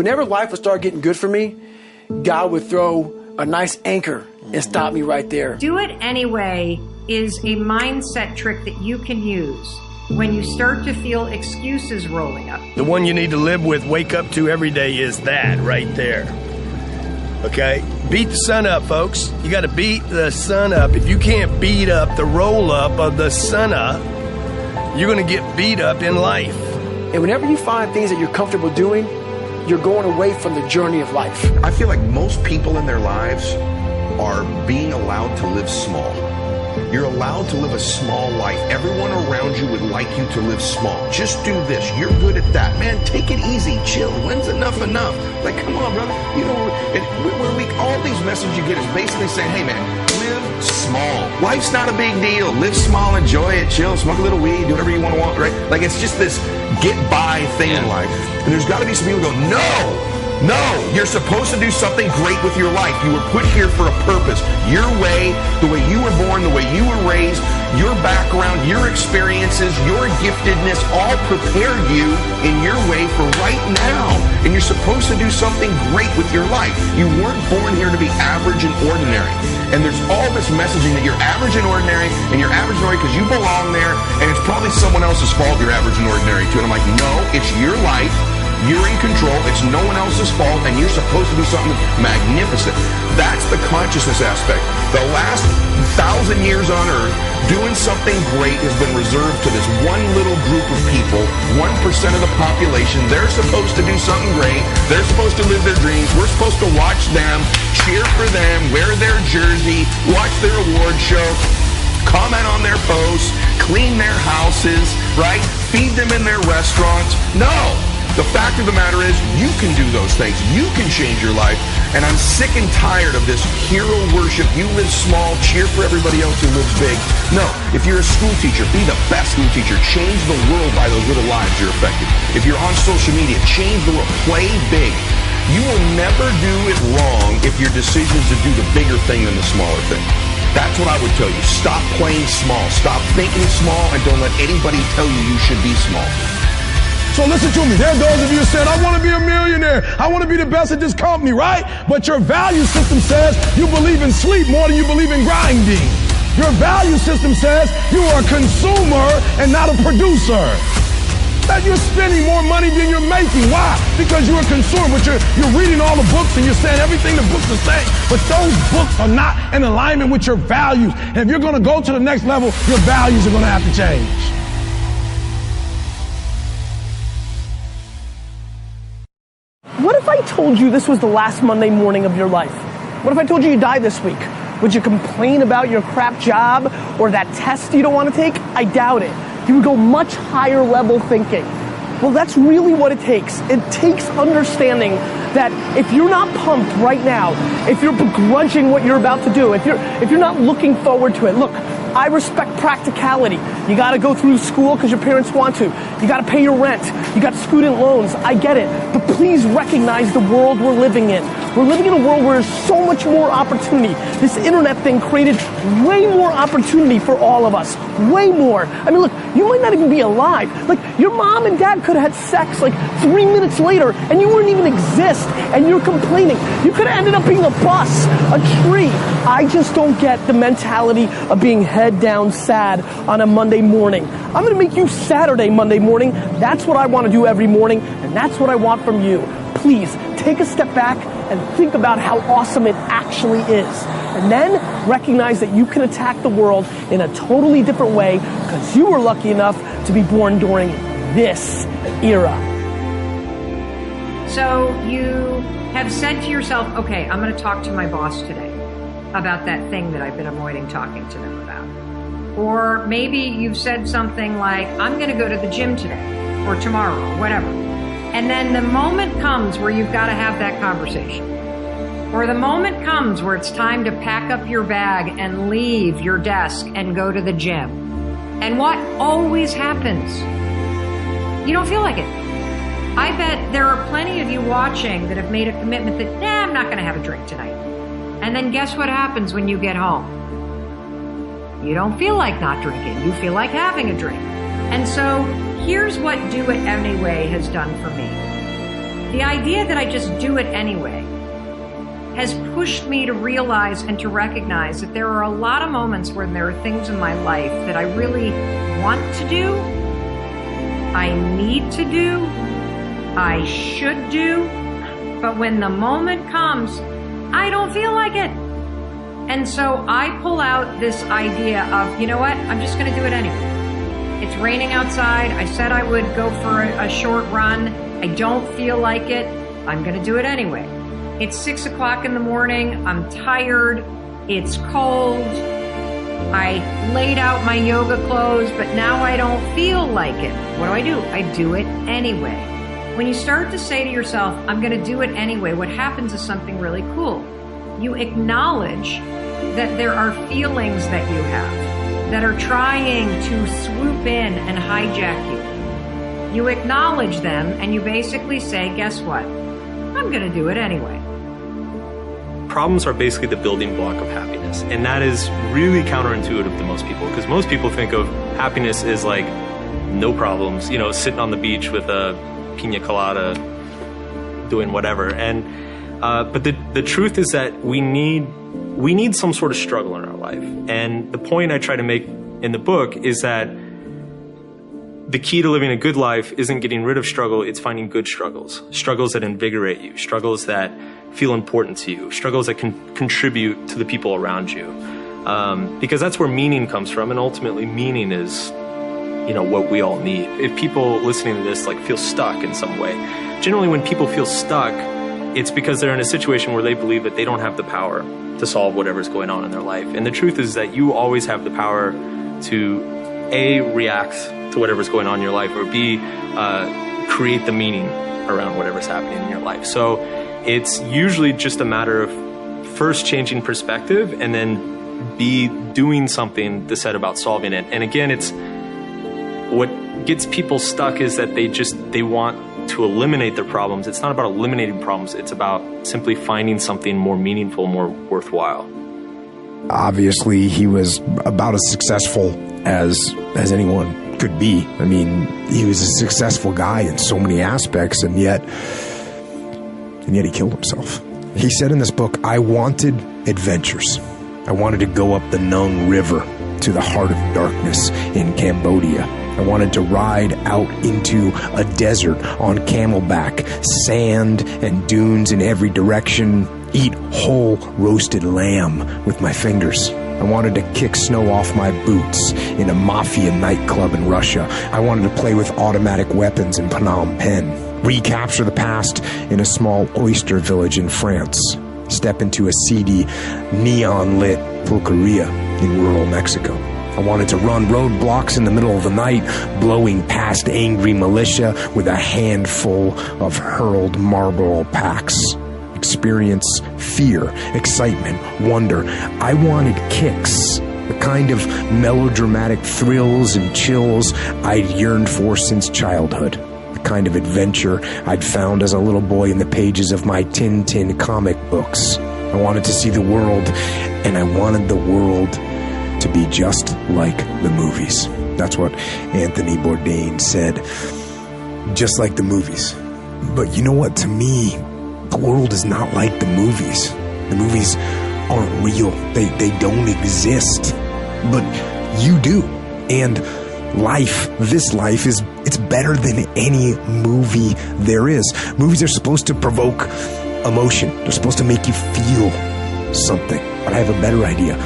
Whenever life would start getting good for me, God would throw a nice anchor and stop me right there. Do it anyway is a mindset trick that you can use when you start to feel excuses rolling up. The one you need to live with, wake up to every day is that right there. Okay? Beat the sun up, folks. You got to beat the sun up. If you can't beat up the roll up of the sun up, you're going to get beat up in life. And whenever you find things that you're comfortable doing, you're going away from the journey of life. I feel like most people in their lives are being allowed to live small. You're allowed to live a small life. Everyone around you would like you to live small. Just do this. You're good at that. Man, take it easy. Chill. When's enough? Like, come on, brother. You know, all these messages you get is basically saying, hey, man, live small. Life's not a big deal. Live small, enjoy it, chill, smoke a little weed, do whatever you want, right? Like, it's just this get-by thing in life. And there's got to be some people who go, no, you're supposed to do something great with your life. You were put here for a purpose. Your way, the way you were born, the way you were raised, your background, your experiences, your giftedness all prepared you in your way for right now. And you're supposed to do something great with your life. You weren't born here to be average and ordinary. And there's all this messaging that you're average and ordinary, and you're average and ordinary because you belong there, and it's probably someone else's fault you're average and ordinary too. And I'm like, no, it's your life. You're in control. It's no one else's fault, and you're supposed to do something magnificent. That's the consciousness aspect. The last 1,000 years on Earth, doing something great has been reserved to this one little group of people, 1% of the population. They're supposed to do something great. They're supposed to live their dreams. We're supposed to watch them, cheer for them, wear their jersey, watch their award show, comment on their posts, clean their houses, right? Feed them in their restaurants. No. The fact of the matter is, you can do those things. You can change your life. And I'm sick and tired of this hero worship. You live small, cheer for everybody else who lives big. No, if you're a school teacher, be the best school teacher. Change the world by those little lives you're affecting. If you're on social media, change the world. Play big. You will never do it wrong if your decision is to do the bigger thing than the smaller thing. That's what I would tell you. Stop playing small. Stop thinking small, and don't let anybody tell you you should be small. So listen to me. There are those of you who said, I want to be a millionaire. I want to be the best at this company, right? But your value system says you believe in sleep more than you believe in grinding. Your value system says you are a consumer and not a producer. That you're spending more money than you're making. Why? Because you're a consumer, but you're reading all the books and you're saying everything the books are saying. But those books are not in alignment with your values. And if you're going to go to the next level, your values are going to have to change. What if I told you this was the last Monday morning of your life? What if I told you die this week? Would you complain about your crap job or that test you don't want to take? I doubt it. You would go much higher level thinking. Well, that's really what it takes. It takes understanding that if you're not pumped right now, if you're begrudging what you're about to do, if you're not looking forward to it, look, I respect practicality. You got to go through school because your parents want to. You got to pay your rent. You got student loans. I get it. But please recognize the world we're living in. We're living in a world where there's so much more opportunity. This internet thing created way more opportunity for all of us. Way more. I mean, look, you might not even be alive. Like, your mom and dad could have had sex like 3 minutes later and you wouldn't even exist and you're complaining. You could have ended up being a bus, a tree. I just don't get the mentality of being head down sad on a Monday morning. I'm going to make you Saturday Monday morning. That's what I want to do every morning, and that's what I want from you. Please take a step back and think about how awesome it actually is. And then recognize that you can attack the world in a totally different way because you were lucky enough to be born during this era. So you have said to yourself, okay, I'm going to talk to my boss today about that thing that I've been avoiding talking to them about. Or maybe you've said something like, I'm going to go to the gym today or tomorrow or whatever. And then the moment comes where you've got to have that conversation. Or the moment comes where it's time to pack up your bag and leave your desk and go to the gym. And what always happens? You don't feel like it. I bet there are plenty of you watching that have made a commitment that, I'm not going to have a drink tonight. And then guess what happens when you get home? You don't feel like not drinking. You feel like having a drink. And so here's what Do It Anyway has done for me. The idea that I just do it anyway has pushed me to realize and to recognize that there are a lot of moments where there are things in my life that I really want to do, I need to do, I should do, but when the moment comes, I don't feel like it. And so I pull out this idea of, you know what, I'm just going to do it anyway. It's raining outside. I said I would go for a short run. I don't feel like it. I'm going to do it anyway. It's 6 o'clock in the morning. I'm tired. It's cold. I laid out my yoga clothes, but now I don't feel like it. What do? I do it anyway. When you start to say to yourself, I'm going to do it anyway, what happens is something really cool. You acknowledge that there are feelings that you have that are trying to swoop in and hijack you. You acknowledge them and you basically say, guess what? I'm going to do it anyway. Problems are basically the building block of happiness. And that is really counterintuitive to most people, because most people think of happiness as like no problems, you know, sitting on the beach with a pina colada, doing whatever. And but the truth is that we need some sort of struggle in our life. And the point I try to make in the book is that the key to living a good life isn't getting rid of struggle, it's finding good struggles. Struggles that invigorate you, struggles that feel important to you, struggles that can contribute to the people around you. Because that's where meaning comes from, and ultimately meaning is, you know, what we all need. If people listening to this like feel stuck in some way, generally when people feel stuck, it's because they're in a situation where they believe that they don't have the power to solve whatever's going on in their life. And the truth is that you always have the power to A, react to whatever's going on in your life, or B, create the meaning around whatever's happening in your life. So it's usually just a matter of first changing perspective and then B, doing something to set about solving it. And again, it's what gets people stuck is that they want to eliminate their problems. It's not about eliminating problems. It's about simply finding something more meaningful, more worthwhile. Obviously, he was about as successful as anyone could be. I mean, he was a successful guy in so many aspects, and yet he killed himself. He said in this book, I wanted adventures. I wanted to go up the Nung River to the heart of darkness in Cambodia. I wanted to ride out into a desert on camelback, sand and dunes in every direction, eat whole roasted lamb with my fingers. I wanted to kick snow off my boots in a mafia nightclub in Russia. I wanted to play with automatic weapons in Phnom Penh, recapture the past in a small oyster village in France, step into a seedy, neon-lit pulqueria in rural Mexico. I wanted to run roadblocks in the middle of the night, blowing past angry militia with a handful of hurled Marlboro packs. Experience fear, excitement, wonder. I wanted kicks, the kind of melodramatic thrills and chills I'd yearned for since childhood, the kind of adventure I'd found as a little boy in the pages of my Tintin comic books. I wanted to see the world, and I wanted the world to be just like the movies. That's what Anthony Bourdain said. Just like the movies. But you know what? To me, the world is not like the movies. The movies aren't real. They don't exist. But you do. And life, this life, it's better than any movie there is. Movies are supposed to provoke emotion. They're supposed to make you feel something. But I have a better idea.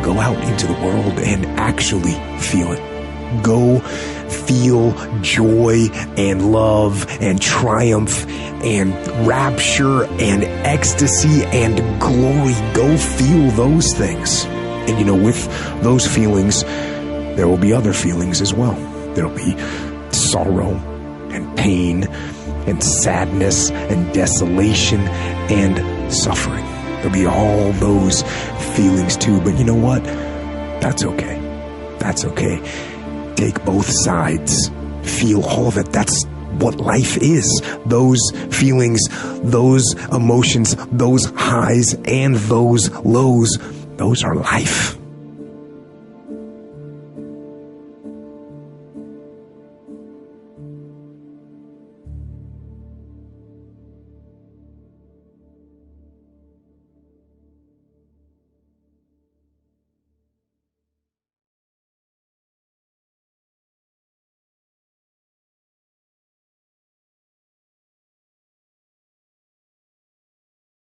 Go out into the world and actually feel it. Go feel joy and love and triumph and rapture and ecstasy and glory. Go feel those things. And you know, with those feelings, there will be other feelings as well. There'll be sorrow and pain and sadness and desolation and suffering. There'll be all those feelings too, but you know what? That's okay. That's okay. Take both sides. Feel all of it. That's what life is. Those feelings, those emotions, those highs and those lows, those are life.